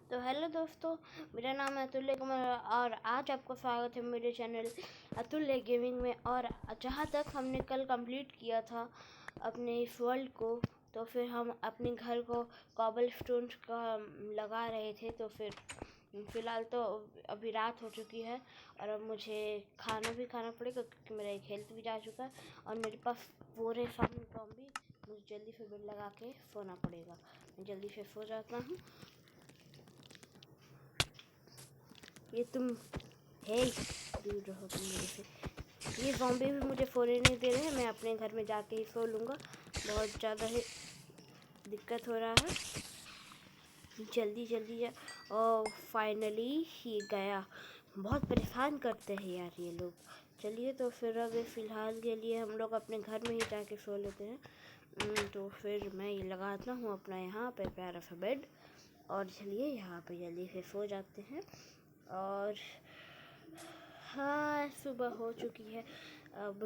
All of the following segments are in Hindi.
तो हेलो दोस्तों, मेरा नाम है अतुल्य कुमार और आज आपको स्वागत है मेरे चैनल अतुल्य गेमिंग में। और जहाँ तक हमने कल कंप्लीट किया था अपने इस वर्ल्ड को, तो फिर हम अपने घर को कॉबल स्टोन का लगा रहे थे। तो फिर फ़िलहाल तो अभी रात हो चुकी है और अब मुझे खाना भी खाना पड़ेगा क्योंकि मेरा एक हेल्थ भी जा चुका है और मेरे पास पूरे सामने ज़ॉम्बी। मुझे जल्दी से बेड लगा के सोना पड़ेगा। मैं जल्दी से सो जाता हूँ। ये तुम दूर रहो तुम मेरे से। ये ज़ॉम्बी भी मुझे सोने नहीं दे रहे हैं। मैं अपने घर में जाके ही सो लूँगा। बहुत ज़्यादा ही दिक्कत हो रहा है। जल्दी जल्दी और फाइनली ही गया। बहुत परेशान करते हैं यार ये लोग। चलिए तो फिर अब फ़िलहाल के लिए हम लोग अपने घर में ही जाके सो लेते हैं। तो फिर मैं ये लगाता हूँ अपना यहाँ पे प्यारा सा बेड और चलिए यहाँ पे जल्दी से सो जाते हैं। और हाँ, सुबह हो चुकी है। अब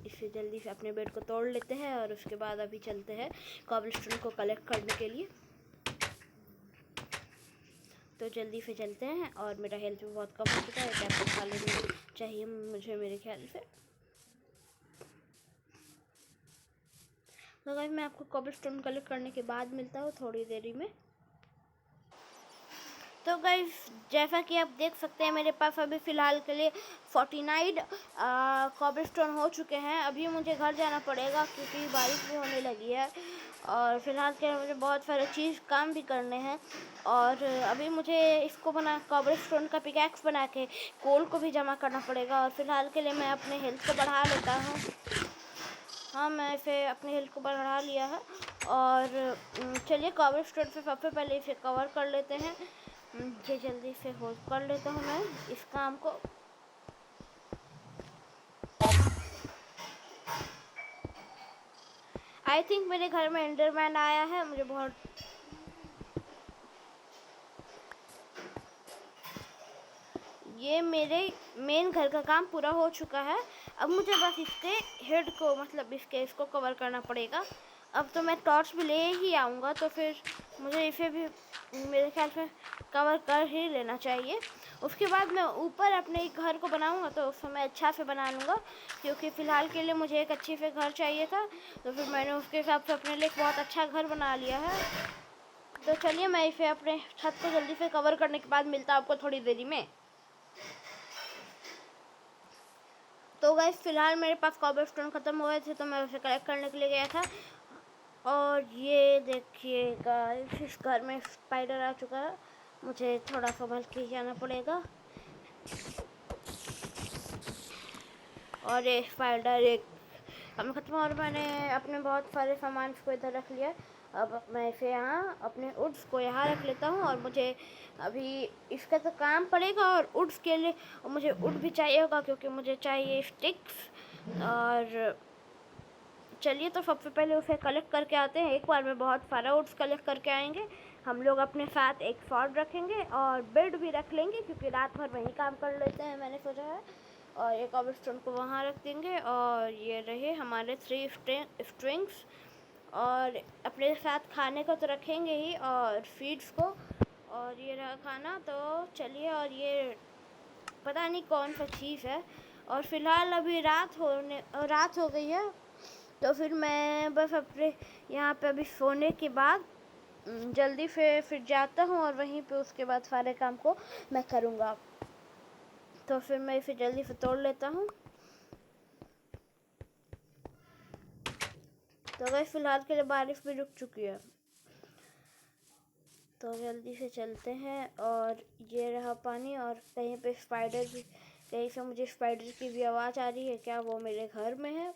इसे जल्दी से अपने बेड को तोड़ लेते हैं और उसके बाद अभी चलते हैं कॉबलस्टोन को कलेक्ट करने के लिए। तो जल्दी से चलते हैं और मेरा हेल्थ भी बहुत कम हो चुका है। टैबलेट खा लेनी चाहिए मुझे मेरे ख्याल से। तो गाइस मैं आपको कॉबलस्टोन कलेक्ट करने के बाद मिलता हूँ थोड़ी देरी में। तो गाइस जैसा कि आप देख सकते हैं मेरे पास अभी फ़िलहाल के लिए 49 कॉबलस्टोन हो चुके हैं। अभी मुझे घर जाना पड़ेगा क्योंकि बारिश भी होने लगी है और फ़िलहाल के मुझे बहुत सारे काम भी करने हैं। और अभी मुझे इसको कॉबलस्टोन का पिकैक्स बना के कोल को भी जमा करना पड़ेगा। और फ़िलहाल के लिए मैं अपने हेल्थ को बढ़ा लेता हूँ। हाँ, मैं इसे अपने हेल्थ को बढ़ा लिया है। और चलिए कॉबलस्टोन से सबसे पहले इसे कवर कर लेते हैं। ये जल्दी से होल्ड कर लेता हूँ मैं इस काम को। आई थिंक मेरे घर में एंडरमैन आया है। मुझे बहुत ये मेरे मेन घर का काम पूरा हो चुका है। अब मुझे बस इसके हेड को मतलब इसको कवर करना पड़ेगा। अब तो मैं टॉर्च भी ले ही आऊँगा तो फिर मुझे इसे भी मेरे ख्याल से कवर कर ही लेना चाहिए। उसके बाद मैं ऊपर अपने घर को बनाऊँगा तो उस समय अच्छा से बना लूँगा क्योंकि फ़िलहाल के लिए मुझे एक अच्छे से घर चाहिए था। तो फिर मैंने उसके हिसाब से अपने लिए एक बहुत अच्छा घर बना लिया है। तो चलिए मैं इसे अपने छत को जल्दी से कवर करने के बाद मिलता हूँ आपको थोड़ी देरी में। तो गाइस फ़िलहाल मेरे पास कॉबलस्टोन ख़त्म हुए थे तो मैं उसे कलेक्ट करने के लिए गया था। और ये देखिए गाइस इस घर में स्पाइडर आ चुका है। मुझे थोड़ा संभल के जाना पड़ेगा। और ये स्पाइडर एक काम खत्म और मैंने अपने बहुत सारे सामान को इधर रख लिया। अब मैं इसे यहाँ अपने वुड्स को यहाँ रख लेता हूँ और मुझे अभी इसका तो काम पड़ेगा और वुड्स के लिए मुझे वुड भी चाहिए होगा क्योंकि मुझे चाहिए स्टिक्स। और चलिए तो सबसे पहले उसे कलेक्ट करके आते हैं। एक बार में बहुत सारा वुड्स कलेक्ट करके आएंगे। हम लोग अपने साथ एक स्वॉर्ड रखेंगे और बेड भी रख लेंगे क्योंकि रात भर वहीं काम कर लेते हैं मैंने सोचा है। और एक कॉबलस्टोन को वहाँ रख देंगे और ये रहे हमारे 3 स्ट्रिंग्स। और अपने साथ खाने को तो रखेंगे ही और फीड्स को। और ये रहा खाना। तो चलिए और ये पता नहीं कौन सा चीज़ है। और फ़िलहाल अभी रात हो गई है तो फिर मैं बस अपने यहाँ पे अभी सोने के बाद जल्दी से फिर जाता हूँ और वहीं पे उसके बाद सारे काम को मैं करूँगा। तो फिर मैं इसे जल्दी से तोड़ लेता हूँ। तो वह फ़िलहाल के लिए बारिश भी रुक चुकी है तो जल्दी से चलते हैं। और ये रहा पानी और कहीं पे स्पाइडर भी, कहीं से मुझे स्पाइडर की भी आवाज़ आ रही है। क्या वो मेरे घर में है?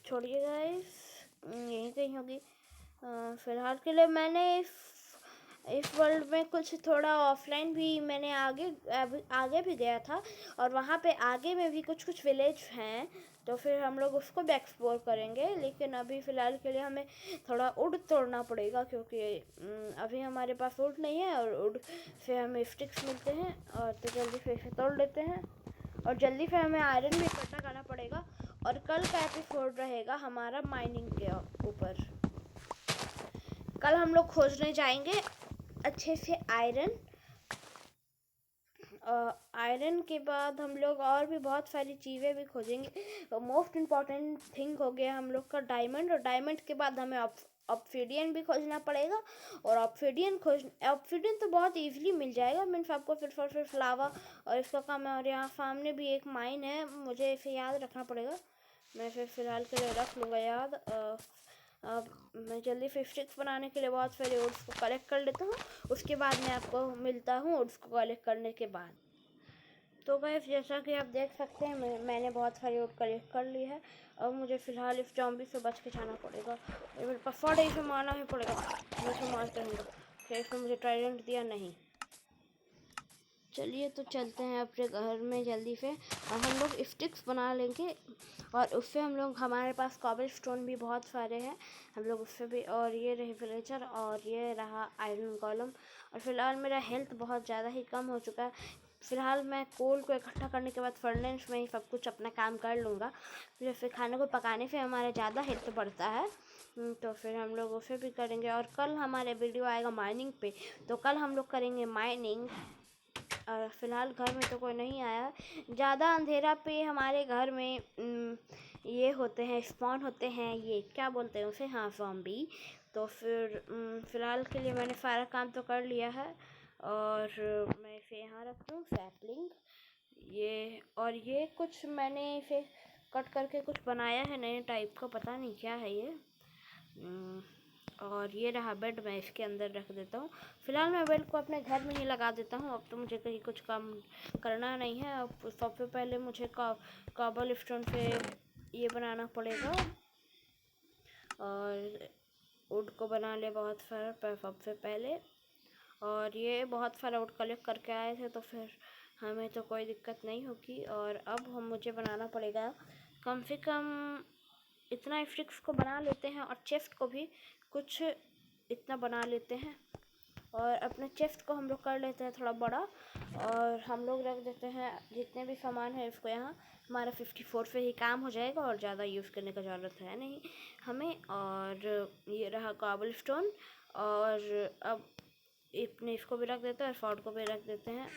छोड़िए गाइस, यहीं कहीं होगी। फ़िलहाल के लिए मैंने इस वर्ल्ड में कुछ थोड़ा ऑफलाइन भी मैंने आगे भी गया था और वहाँ पे आगे में भी कुछ विलेज हैं तो फिर हम लोग उसको भी एक्सप्लोर करेंगे। लेकिन अभी फ़िलहाल के लिए हमें थोड़ा वुड तोड़ना पड़ेगा क्योंकि अभी हमारे पास वुड नहीं है और वुड से हमें स्टिक्स मिलते हैं। और तो जल्दी से इसे तोड़ लेते हैं और जल्दी से हमें आयरन भी इकट्ठा करना पड़ेगा। और कल का एपिसोड रहेगा हमारा माइनिंग के ऊपर। कल हम लोग खोजने जाएंगे अच्छे से आयरन। आयरन के बाद हम लोग और भी बहुत सारी चीज़ें भी खोजेंगे। मोस्ट इम्पॉर्टेंट थिंग हो गया हम लोग का डायमंड, और डायमंड के बाद हमें ऑब्सिडियन भी खोजना पड़ेगा। और ऑब्सिडियन तो बहुत इजीली मिल जाएगा, मीन्स आपको फिर लावा और इसका काम है। और यहाँ सामने भी एक माइन है, मुझे इसे याद रखना पड़ेगा। मैं फिर फ़िलहाल के लिए रख लूँगा याद। अब मैं जल्दी से स्टिक्स बनाने के लिए बहुत सारे वुड्स को कलेक्ट कर लेता हूँ, उसके बाद मैं आपको मिलता हूँ वुड्स को कलेक्ट करने के बाद। तो गाइस जैसा कि आप देख सकते हैं मैंने बहुत सारी वुड कलेक्ट कर ली है। अब मुझे फ़िलहाल इस जॉम्बी से बच के जाना पड़ेगा। मेरे पास फॉर्ड इसे मारना ही पड़ेगा, मैं इसे मारते रहूँगा। फिर इसने मुझे ट्राइडेंट दिया नहीं। चलिए तो चलते हैं अपने घर में जल्दी से, और हम लोग स्टिक्स बना लेंगे। और उससे हम लोग, हमारे पास कॉबल स्टोन भी बहुत सारे हैं, हम लोग उससे भी। और ये रहे विलेजर, और ये रहा आयरन कॉलम। और फिलहाल मेरा हेल्थ बहुत ज़्यादा ही कम हो चुका है। फ़िलहाल मैं कोल को इकट्ठा करने के बाद फर्नेस में ही सब कुछ अपना काम कर लूँगा। फिर खाने को पकाने से हमारा ज़्यादा हेल्थ बढ़ता है, तो फिर हम लोग उसे भी करेंगे। और कल हमारे वीडियो आएगा माइनिंग पे, तो कल हम लोग करेंगे माइनिंग। और फ़िलहाल घर में तो कोई नहीं आया। ज़्यादा अंधेरा पे हमारे घर में ये होते हैं, स्पॉन होते हैं, ये क्या बोलते हैं उसे, हाँ ज़ॉम्बी। तो फिर फ़िलहाल के लिए मैंने सारा काम तो कर लिया है। और मैं इसे यहाँ रख दूँ सैपलिंग, ये। और ये कुछ मैंने इसे कट करके कुछ बनाया है नए टाइप का, पता नहीं क्या है ये। और ये रहा बेड, मैं इसके अंदर रख देता हूँ। फ़िलहाल मैं बेड को अपने घर में ही लगा देता हूँ, अब तो मुझे कहीं कुछ काम करना नहीं है। अब सबसे पहले मुझे कॉबल स्टोन से ये बनाना पड़ेगा, और वुड को बना ले बहुत सारा सबसे पहले। और ये बहुत सारा वुड कलेक्ट करके आए थे, तो फिर हमें तो कोई दिक्कत नहीं होगी। और अब मुझे बनाना पड़ेगा कम से कम इतना स्टिक्स को बना लेते हैं, और चेस्ट को भी कुछ इतना बना लेते हैं। और अपने चेस्ट को हम लोग कर लेते हैं थोड़ा बड़ा, और हम लोग रख देते हैं जितने भी सामान है इसको यहाँ। हमारा 54 पे ही काम हो जाएगा, और ज़्यादा यूज़ करने का ज़रूरत है नहीं हमें। और ये रहा कॉबल स्टोन, और अब इतने इसको भी रख देते हैं, और फॉर्ड को भी रख देते हैं।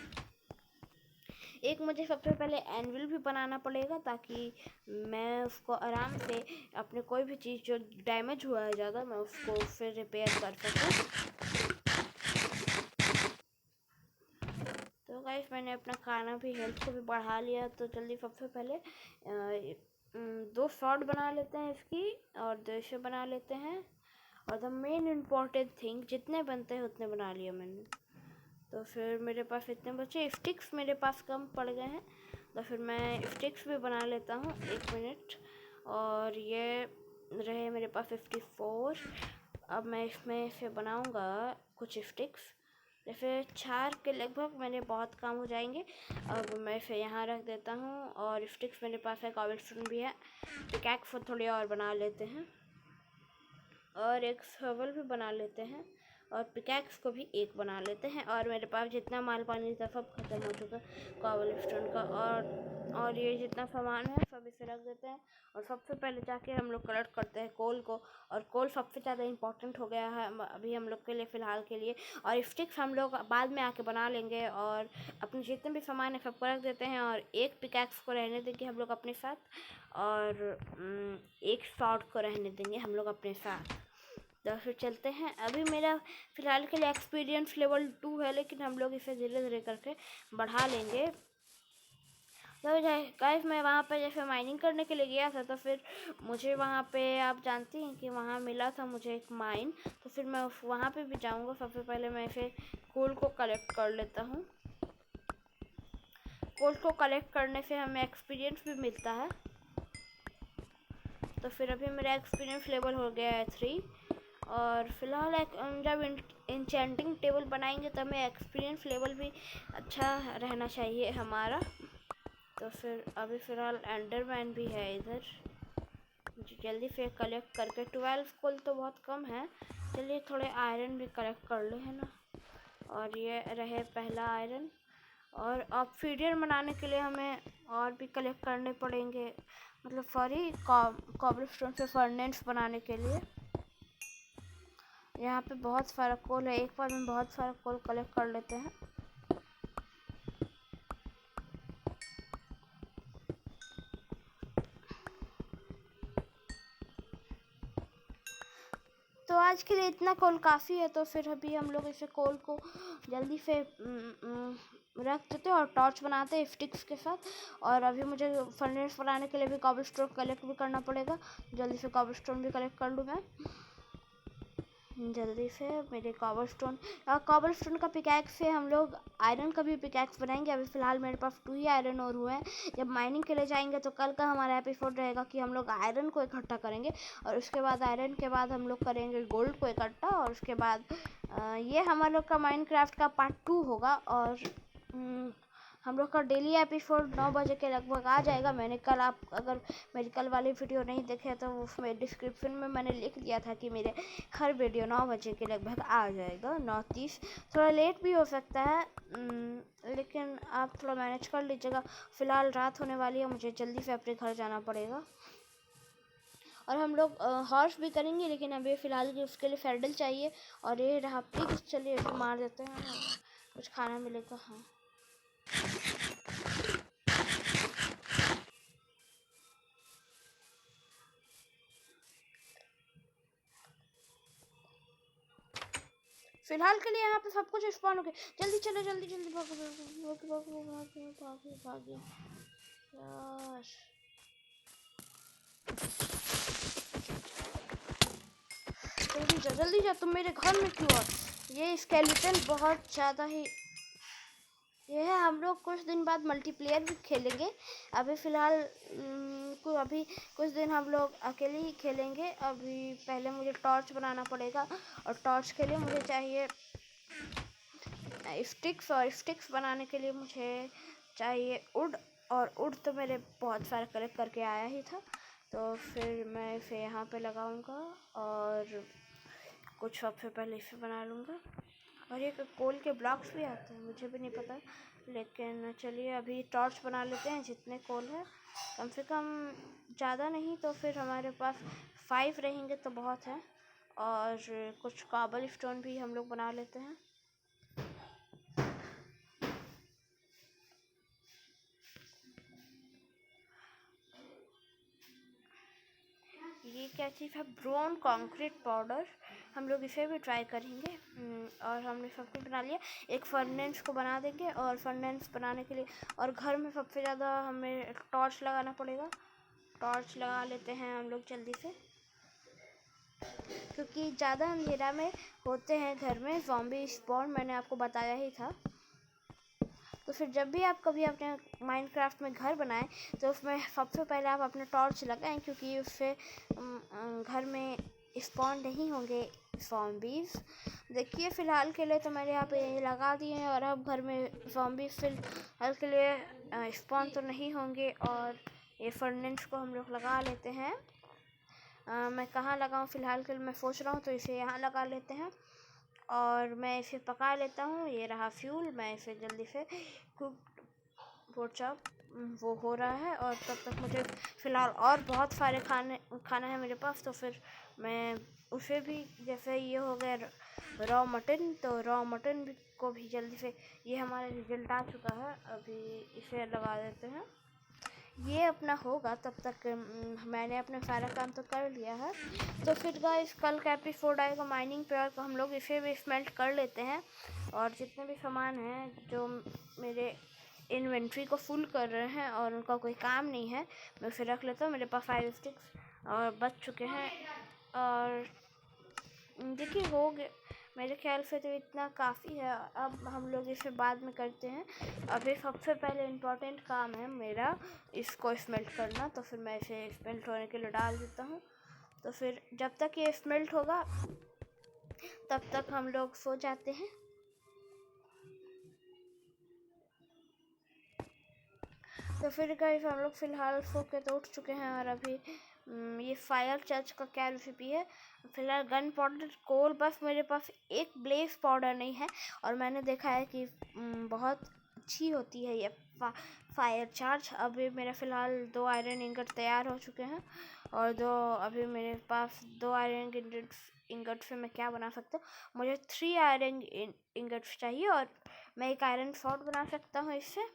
एक मुझे सबसे पहले एनविल भी बनाना पड़ेगा, ताकि मैं उसको आराम से अपने कोई भी चीज़ जो डैमेज हुआ है ज़्यादा, मैं उसको फिर रिपेयर कर सकूँ। तो गाइस मैंने अपना खाना भी, हेल्थ को भी बढ़ा लिया। तो जल्दी सबसे पहले 2 शॉट बना लेते हैं इसकी, और 2 बना लेते हैं। और द मेन इम्पॉर्टेंट थिंग, जितने बनते हैं उतने बना लिया मैंने। तो फिर मेरे पास इतने बचे, स्टिक्स मेरे पास कम पड़ गए हैं, तो फिर मैं स्टिक्स भी बना लेता हूँ। 1 मिनट। और ये रहे मेरे पास 54। अब मैं इसमें से बनाऊँगा कुछ स्टिक्स, जैसे 4 के लगभग मेरे बहुत काम हो जाएंगे। अब मैं इसे यहाँ रख देता हूँ, और स्टिक्स मेरे पास है, कॉबलस्टोन भी है। पिकैक्स थोड़ी और बना लेते हैं, और एक शॉवल भी बना लेते हैं, और पिकैक्स को भी 1 बना लेते हैं। और मेरे पास जितना माल पानी था सब खत्म हो चुका कॉबलस्टोन का। और ये जितना सामान है सब इसे रख देते हैं। और सबसे पहले जाके हम लोग कलेक्ट करते हैं कोल को, और कोल सबसे ज़्यादा इम्पोर्टेंट हो गया है अभी हम लोग के लिए फ़िलहाल के लिए। और स्टिक्स हम लोग बाद में आके बना लेंगे, और अपने जितने भी सामान है सबको रख देते हैं, और 1 पिकैक्स को रहने देंगे हम लोग अपने साथ, और 1 शॉट को रहने देंगे हम लोग अपने साथ। तो फिर चलते हैं। अभी मेरा फ़िलहाल के लिए एक्सपीरियंस लेवल 2 है, लेकिन हम लोग इसे धीरे धीरे करके बढ़ा लेंगे। तो गाइस मैं वहाँ पे जैसे माइनिंग करने के लिए गया था, तो फिर मुझे वहाँ पे, आप जानती हैं कि वहाँ मिला था मुझे एक माइन। तो फिर मैं वहाँ पे भी जाऊँगा। सबसे पहले मैं इसे कोल को कलेक्ट कर लेता हूँ। कोल को कलेक्ट करने से हमें एक्सपीरियंस भी मिलता है। तो फिर अभी मेरा एक्सपीरियंस लेवल हो गया है 3। और फिलहाल जब इंचेंटिंग टेबल बनाएंगे तो हमें एक्सपीरियंस लेवल भी अच्छा रहना चाहिए हमारा। तो फिर अभी फ़िलहाल एंडरमैन भी है इधर, जल्दी से कलेक्ट करके 12 कोल तो बहुत कम है। चलिए थोड़े आयरन भी कलेक्ट कर ले, है ना। और ये रहे पहला आयरन। और ऑब्सिडियन बनाने के लिए हमें और भी कलेक्ट करने पड़ेंगे, मतलब सॉरी कॉबलस्टोन से फर्नेस बनाने के लिए। यहाँ पे बहुत सारा कोल है, एक बार में बहुत सारा कोल कलेक्ट कर लेते हैं। तो आज के लिए इतना कोल काफ़ी है, तो फिर अभी हम लोग इसे कोल को जल्दी से रख देते हैं और टॉर्च बनाते हैं स्टिक्स के साथ। और अभी मुझे फर्नेस बनाने के लिए भी कॉबलस्टोन कलेक्ट भी करना पड़ेगा, जल्दी से कॉबलस्टोन भी कलेक्ट कर लूँ मैं जल्दी से। मेरे कॉबलस्टोन का पिकैक्स से हम लोग आयरन का भी पिकैक्स बनाएंगे। अभी फ़िलहाल मेरे पास 2 ही आयरन और हुए हैं। जब माइनिंग के लिए जाएंगे तो कल का हमारा एपिसोड रहेगा कि हम लोग आयरन को इकट्ठा करेंगे, और उसके बाद आयरन के बाद हम लोग करेंगे गोल्ड को इकट्ठा, और उसके बाद ये हमारे लोग का माइनक्राफ्ट का पार्ट 2 होगा। और हम लोग का डेली एपिसोड 9 बजे के लगभग आ जाएगा। मैंने कल, आप अगर मेरी कल वाली वीडियो नहीं देखे तो उसमें डिस्क्रिप्शन में मैंने लिख दिया था कि मेरे हर वीडियो 9 बजे के लगभग आ जाएगा, 9:30। थोड़ा लेट भी हो सकता है, लेकिन आप थोड़ा मैनेज कर लीजिएगा। फ़िलहाल रात होने वाली है, मुझे जल्दी से अपने घर जाना पड़ेगा। और हम लोग हॉर्स भी करेंगे, लेकिन अभी फ़िलहाल उसके लिए सैडल चाहिए। और ये रहा पिग, चलिए इसे मार देते हैं, कुछ खाना मिलेगा। हाँ, फिलहाल के लिए यहाँ पे सब कुछ स्पॉन हो गया। जल्दी चलो, जल्दी जल्दी भागो भागो भागो भागो भागो भागो यार। जल्दी जा, तुम मेरे घर में क्यों हो? ये स्केलेटन बहुत ज़्यादा ही ये है। हम लोग कुछ दिन बाद मल्टीप्लेयर भी खेलेंगे। अभी फ़िलहाल अभी कुछ दिन हम लोग अकेले ही खेलेंगे। अभी पहले मुझे टॉर्च बनाना पड़ेगा, और टॉर्च के लिए मुझे चाहिए स्टिक्स, और स्टिक्स बनाने के लिए मुझे चाहिए वुड। और वुड तो मेरे बहुत सारे कलेक्ट करके आया ही था, तो फिर मैं इसे यहाँ पे लगाऊंगा और कुछ सबसे पहले इसे बना लूँगा। और ये कोल के ब्लॉक्स भी आते हैं, मुझे भी नहीं पता, लेकिन चलिए अभी टॉर्च बना लेते हैं। जितने कोल है, कम से कम ज़्यादा नहीं तो फिर हमारे पास 5 रहेंगे तो बहुत है। और कुछ कॉबल स्टोन भी हम लोग बना लेते हैं। ये क्या चीज़ है? ब्राउन कंक्रीट पाउडर, हम लोग इसे भी ट्राई करेंगे। और हमने सब कुछ बना लिया। एक फर्नेस को बना देंगे, और फर्नेस बनाने के लिए और घर में सबसे ज़्यादा हमें टॉर्च लगाना पड़ेगा। टॉर्च लगा लेते हैं हम लोग जल्दी से, क्योंकि ज़्यादा अंधेरा में होते हैं घर में ज़ॉम्बी स्पॉन, मैंने आपको बताया ही था। तो फिर जब भी आप कभी अपने माइनक्राफ्ट में घर बनाएं तो उसमें सबसे पहले आप अपने टॉर्च लगाएं, क्योंकि उससे घर में स्पॉन नहीं होंगे ज़ॉम्बीज़। देखिए फ़िलहाल के लिए तो मैंने यहाँ पे लगा दिए हैं, और अब घर में ज़ॉम्बीज़ फ़िलहाल के लिए स्पॉन तो नहीं होंगे। और ये फर्नेस को हम लोग लगा लेते हैं। मैं कहाँ लगाऊँ फ़िलहाल के लिए मैं सोच रहा हूँ, तो इसे यहाँ लगा लेते हैं। और मैं इसे पका लेता हूँ। ये रहा फ्यूल, मैं इसे जल्दी से कुक पोर्चअप वो हो रहा है। और तब तक मुझे फ़िलहाल और बहुत सारे खाना है मेरे पास, तो फिर मैं उसे भी, जैसे ये हो गया रॉ मटन, तो रॉ मटन भी को भी जल्दी से, ये हमारा रिजल्ट आ चुका है, अभी इसे लगा देते हैं। ये अपना होगा तब तक मैंने अपना सारा काम तो कर लिया है। तो फिर गाइस कल का एपिसोड आएगा माइनिंग पे, और हम लोग इसे भी स्मेल्ट कर लेते हैं। और जितने भी सामान हैं जो मेरे इन्वेंट्री को फुल कर रहे हैं और उनका कोई काम नहीं है, मैं उसे रख लेता हूँ। मेरे पास 5 स्टिक्स और बच चुके हैं। और देखिए हो गए, मेरे ख्याल से तो इतना काफ़ी है। अब हम लोग इसे बाद में करते हैं। अभी सबसे पहले इम्पोर्टेंट काम है मेरा इसको स्मेल्ट करना, तो फिर मैं इसे स्मेल्ट होने के लिए डाल देता हूँ। तो फिर जब तक ये स्मेल्ट होगा तब तक हम लोग सो जाते हैं। तो फिर गाइस हम लोग फ़िलहाल सो के तो उठ चुके हैं। और अभी ये फायर चर्च का क्या रेसिपी है? फ़िलहाल गन पाउडर, कोल, बस मेरे पास एक ब्लेस पाउडर नहीं है। और मैंने देखा है कि बहुत अच्छी होती है ये फायर चार्ज। अभी मेरा फ़िलहाल 2 आयरन इंगट तैयार हो चुके हैं, और अभी मेरे पास 2 आयरन इंगट इंगट से मैं क्या बना सकता हूँ। मुझे 3 आयरन इंगट्स चाहिए और मैं एक आयरन स्वॉर्ड बना सकता हूँ इससे।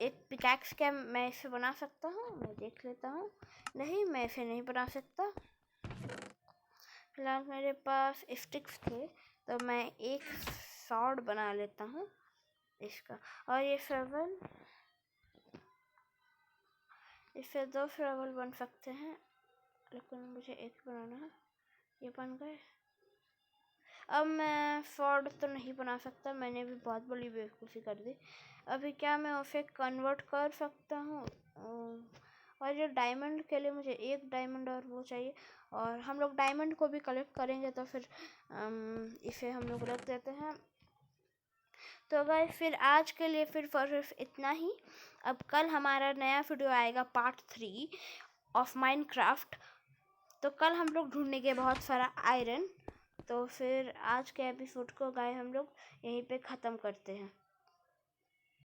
एक पिकैक्स क्या मैं इसे बना सकता हूँ? मैं देख लेता हूँ। नहीं, मैं इसे नहीं बना सकता। फिलहाल मेरे पास स्टिक्स थे तो मैं एक स्वॉर्ड बना लेता हूँ इसका। और ये श्रवल, इससे 2 श्रवल बन सकते हैं, लेकिन मुझे एक बनाना है। ये बन गए। अब मैं स्वॉर्ड तो नहीं बना सकता, मैंने भी बहुत बड़ी बेवकूफ़ी कर दी। अभी क्या मैं उसे कन्वर्ट कर सकता हूँ? और ये डायमंड के लिए मुझे 1 डायमंड और वो चाहिए, और हम लोग डायमंड को भी कलेक्ट करेंगे तो फिर इसे हम लोग रख देते हैं। तो गाइस फिर आज के लिए फिर सिर्फ इतना ही। अब कल हमारा नया वीडियो आएगा पार्ट 3 ऑफ माइनक्राफ्ट। तो कल हम लोग ढूंढेंगे बहुत सारा आयरन। तो फिर आज के एपिसोड को गाइस हम लोग यहीं पे ख़त्म करते हैं।